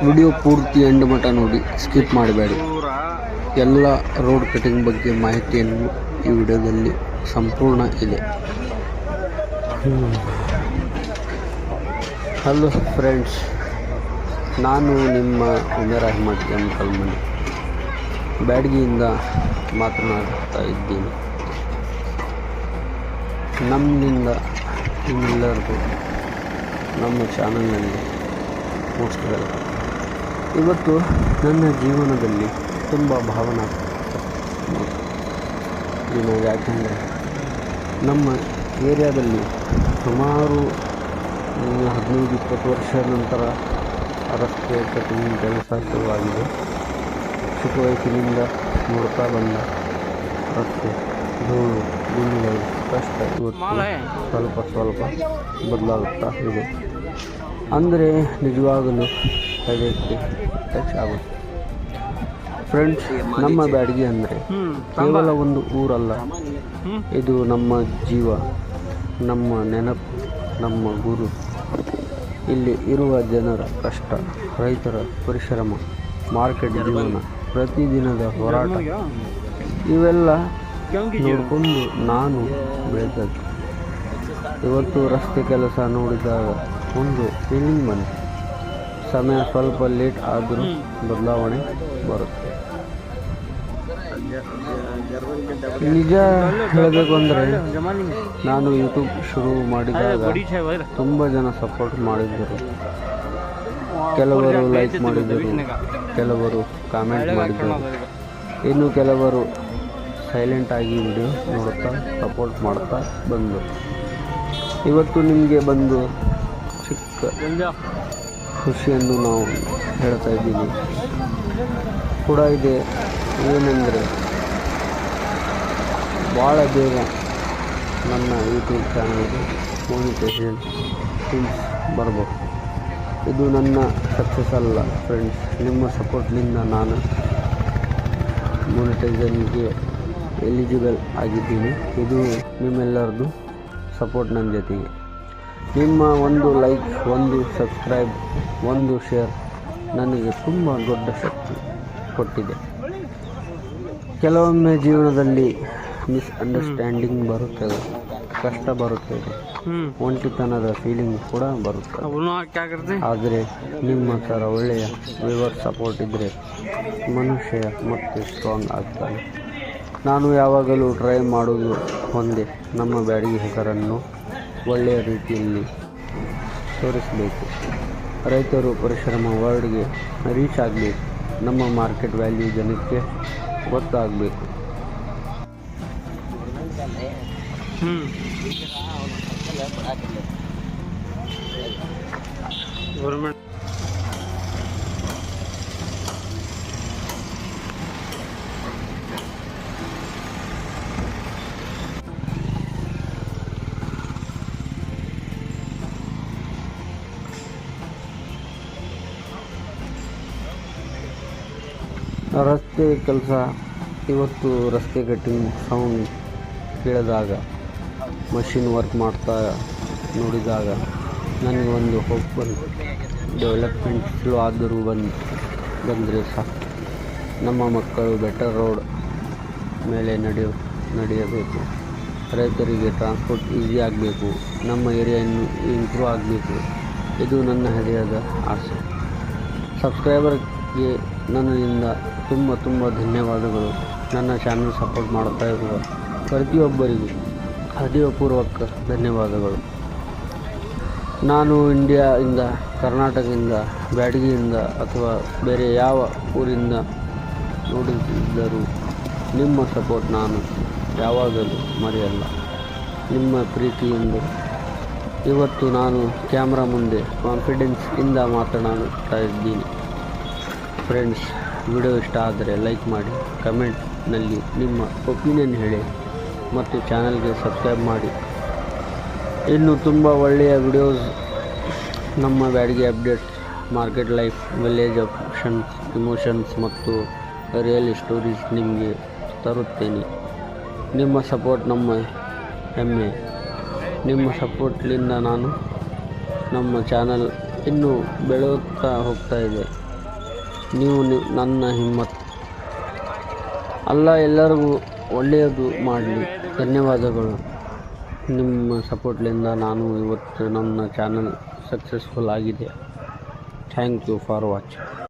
Video ಪೂರ್ತಿ end ಮಟ್ಟ ನೋಡಿ, ಸ್ಕಿಪ್ ಮಾಡಬೇಡಿ. ಎಲ್ಲ ರೋಡ್ ಕಟಿಂಗ್ ಬಗ್ಗೆ ಮಾಹಿತಿಯನ್ನು ಈ ವಿಡಿಯೋದಲ್ಲಿ ಸಂಪೂರ್ಣ ಇದೆ. ಹಲೋ ಫ್ರೆಂಡ್ಸ್, ನಾನು ನಿಮ್ಮ ಉಮೇರ್ ಅಹ್ಮದ್ ಎಂ ಕಲ್ಮನಿ ಬ್ಯಾಡಗಿಯಿಂದ ಮಾತನಾಡ್ತಾ ಇದ್ದೀನಿ. ನಮ್ಮಿಂದ ನಿಮ್ಮೆಲ್ಲರಿಗೂ ನಮ್ಮ ಚಾನಲ್ನಲ್ಲಿ ಮೋಸ್ಟ್ ವೆಲ್ಕಮ್. ಇವತ್ತು ನನ್ನ ಜೀವನದಲ್ಲಿ ತುಂಬ ಭಾವನಾತ್ಮಕ ದಿನ. ಯಾಕೆಂದರೆ ನಮ್ಮ ಏರಿಯಾದಲ್ಲಿ ಸುಮಾರು 15-20 ವರ್ಷ ನಂತರ ರಸ್ತೆ ಕಟಿಂಗ್ ಕೆಲಸ ಶುರುವಾಗಿದೆ. ಚಿಕ್ಕ ವಯಸ್ಸಿನಿಂದ ನೋಡ್ತಾ ಬಂದ ರಸ್ತೆ ಧೂಳು ಗುಂಡಿಗಳು ಕಷ್ಟ ಇವತ್ತು ಸ್ವಲ್ಪ ಬದಲಾಗುತ್ತಾ ಇದೆ. ಅಂದರೆ ನಿಜವಾಗಲೂ ಹೃದಯಕ್ಕೆ ಟಚ್ ಆಗುತ್ತೆ. ಫ್ರೆಂಡ್ಸ್, ನಮ್ಮ ಬ್ಯಾಡಗಿ ಅಂದರೆ ಕೇವಲ ಒಂದು ಊರಲ್ಲ, ಇದು ನಮ್ಮ ಜೀವ, ನಮ್ಮ ನೆನಪು, ನಮ್ಮ ಗುರು. ಇಲ್ಲಿ ಇರುವ ಜನರ ಕಷ್ಟ, ರೈತರ ಪರಿಶ್ರಮ, ಮಾರ್ಕೆಟ್ ಜೀವನ, ಪ್ರತಿದಿನದ ಹೋರಾಟ ಇವೆಲ್ಲ ನೋಡಿಕೊಂಡು ನಾನು ಬೆಳೆದದ್ದು. ಇವತ್ತು ರಸ್ತೆ ಕೆಲಸ ನೋಡಿದಾಗ ಒಂದು ಫೀಲಿಂಗ್ ಬಂತು. ಸಮಯ ಸ್ವಲ್ಪ ಲೇಟ್ ಆದರೂ ಬದಲಾವಣೆ ಬರುತ್ತೆ. ನಿಜ ಹೇಳಬೇಕು ಅಂದರೆ, ನಾನು ಯೂಟ್ಯೂಬ್ ಶುರು ಮಾಡಿದಾಗ ತುಂಬ ಜನ ಸಪೋರ್ಟ್ ಮಾಡಿದ್ದರು. ಕೆಲವರು ಲೈಕ್ ಮಾಡಿದ್ದರು, ಕೆಲವರು ಕಾಮೆಂಟ್ ಮಾಡಿದ್ದರು, ಇನ್ನು ಕೆಲವರು ಸೈಲೆಂಟಾಗಿ ವಿಡಿಯೋ ನೋಡುತ್ತಾ ಸಪೋರ್ಟ್ ಮಾಡ್ತಾ ಬಂದರು. ಇವತ್ತು ನಿಮಗೆ ಬಂದು ಚಿಕ್ಕ ಖುಷಿಯನ್ನು ನಾವು ಹೇಳ್ತಾ ಇದ್ದೀವಿ ಕೂಡ ಇದೆ. ಏನೆಂದರೆ, ಭಾಳ ಬೇಗ ನನ್ನ ಯೂಟ್ಯೂಬ್ ಚಾನಲ್ಗೆ ಮಾನಿಟೈಸೇಷನ್ ಥಿಂಗ್ಸ್ ಬರ್ಬೋದು. ಇದು ನನ್ನ ಸಕ್ಸಸ್ ಅಲ್ಲ ಫ್ರೆಂಡ್ಸ್, ನಿಮ್ಮ ಸಪೋರ್ಟ್ನಿಂದ ನಾನು ಮಾನಿಟೈಸೇಷನ್ಗೆ ಎಲಿಜಿಬಲ್ ಆಗಿದ್ದೀನಿ. ಇದು ನಿಮ್ಮೆಲ್ಲರದ್ದು ಸಪೋರ್ಟ್ ನನ್ನ ಜೊತೆಗೆ. ನಿಮ್ಮ ಒಂದು ಲೈಕ್, ಒಂದು ಸಬ್ಸ್ಕ್ರೈಬ್, ಒಂದು ಶೇರ್ ನನಗೆ ತುಂಬ ದೊಡ್ಡ ಶಕ್ತಿ ಕೊಟ್ಟಿದೆ. ಕೆಲವೊಮ್ಮೆ ಜೀವನದಲ್ಲಿ ಮಿಸ್ಅಂಡರ್ಸ್ಟ್ಯಾಂಡಿಂಗ್ ಬರುತ್ತದೆ, ಕಷ್ಟ ಬರುತ್ತದೆ, ಒಂಟಿತನದ ಫೀಲಿಂಗ್ ಕೂಡ ಬರುತ್ತದೆ. ಆದರೆ ನಿಮ್ಮ ಥರ ಒಳ್ಳೆಯ ವ್ಯೂವರ್ ಸಪೋರ್ಟ್ ಇದ್ದರೆ ಮನುಷ್ಯ ಮತ್ತೆ ಸ್ಟ್ರಾಂಗ್ ಆಗ್ತಾನೆ. ನಾನು ಯಾವಾಗಲೂ ಟ್ರೈ ಮಾಡೋದು ಒಂದೇ, ನಮ್ಮ ಬ್ಯಾಡಗಿ ಹೆಸರನ್ನು ಒಳ್ಳೆಯ ರೀತಿಯಲ್ಲಿ ತೋರಿಸಬೇಕು. ರೈತರು ಪರಿಶ್ರಮ ವರ್ಡ್ಗೆ ರೀಚ್ ಆಗಬೇಕು. ನಮ್ಮ ಮಾರ್ಕೆಟ್ ವ್ಯಾಲ್ಯೂ ಜನಕ್ಕೆ ಗೊತ್ತಾಗಬೇಕು. ಗೌರ್ಮೆಂಟ್ ರಸ್ತೆ ಕೆಲಸ. ಇವತ್ತು ರಸ್ತೆ ಕಟ್ಟಿಂಗ್ ಸೌಂಡ್ ಕೇಳಿದಾಗ, ಮಷಿನ್ ವರ್ಕ್ ಮಾಡ್ತಾ ನೋಡಿದಾಗ ನನಗೆ ಒಂದು ಹೋಪ್ ಬಂತು. ಡೆವಲಪ್ಮೆಂಟ್ ಸ್ಲೋ ಆದರೂ ಬಂದರೆ ಸಾಕು. ನಮ್ಮ ಮಕ್ಕಳು ಬೆಟರ್ ರೋಡ್ ಮೇಲೆ ನಡೆಯಬೇಕು. ರೈತರಿಗೆ ಟ್ರಾನ್ಸ್ಪೋರ್ಟ್ ಈಸಿ ಆಗಬೇಕು. ನಮ್ಮ ಏರಿಯಾ ಇನ್ನೂ ಇಂಪ್ರೂವ್ ಆಗಬೇಕು. ಇದು ನನ್ನ ಹೃದಯದ ಆಸೆ. ಸಬ್ಸ್ಕ್ರೈಬರ್ಗೆ ನನ್ನಿಂದ ತುಂಬ ಧನ್ಯವಾದಗಳು. ನನ್ನ ಚಾನಲ್ ಸಪೋರ್ಟ್ ಮಾಡ್ತಾ ಇರುವ ಪ್ರತಿಯೊಬ್ಬರಿಗೂ ಹೃದಯಪೂರ್ವಕ ಧನ್ಯವಾದಗಳು. ನಾನು ಇಂಡಿಯಾದಿಂದ, ಕರ್ನಾಟಕದಿಂದ, ಬ್ಯಾಡಗಿಯಿಂದ ಅಥವಾ ಬೇರೆ ಯಾವ ಊರಿಂದ ನೋಡಿದ್ದರೂ ನಿಮ್ಮ ಸಪೋರ್ಟ್ ನಾನು ಯಾವಾಗಲೂ ಮರೆಯಲ್ಲ. ನಿಮ್ಮ ಪ್ರೀತಿಯಿಂದ ಇವತ್ತು ನಾನು ಕ್ಯಾಮ್ರಾ ಮುಂದೆ ಕಾನ್ಫಿಡೆನ್ಸ್ ಇಂದ ಮಾತನಾಡುತ್ತಾ ಇದ್ದೀನಿ. ಫ್ರೆಂಡ್ಸ್, ವಿಡಿಯೋ ಇಷ್ಟ ಆದರೆ ಲೈಕ್ ಮಾಡಿ, ಕಮೆಂಟ್ನಲ್ಲಿ ನಿಮ್ಮ ಒಪಿನಿಯನ್ ಹೇಳಿ ಮತ್ತು ಚಾನಲ್ಗೆ ಸಬ್ಸ್ಕ್ರೈಬ್ ಮಾಡಿ. ಇನ್ನು ತುಂಬ ಒಳ್ಳೆಯ ವಿಡಿಯೋಸ್, ನಮ್ಮ Byadgi updates, market life, village options, emotions ಮತ್ತು ರಿಯಲ್ ಸ್ಟೋರೀಸ್ ನಿಮಗೆ ತರುತ್ತೇನೆ. ನಿಮ್ಮ ಸಪೋರ್ಟ್ ನಮ್ಮ ಹೆಮ್ಮೆ. ನಿಮ್ಮ ಸಪೋರ್ಟ್ಲಿಂದ ನಮ್ಮ ಚಾನಲ್ ಇನ್ನೂ ಬೆಳೆಯುತ್ತಾ ಹೋಗ್ತಾ ಇದೆ. ನೀವು ನನ್ನ ಹಿಮ್ಮತ್. ಅಲ್ಲ ಎಲ್ಲರಿಗೂ ಒಳ್ಳೆಯದು ಮಾಡಲಿ. ಧನ್ಯವಾದಗಳು. ನಿಮ್ಮ ಸಪೋರ್ಟ್ಲಿಂದ ನಾನು ಇವತ್ತು ನನ್ನ ಚಾನಲ್ ಸಕ್ಸಸ್ಫುಲ್ ಆಗಿದೆ. Thank you for watching.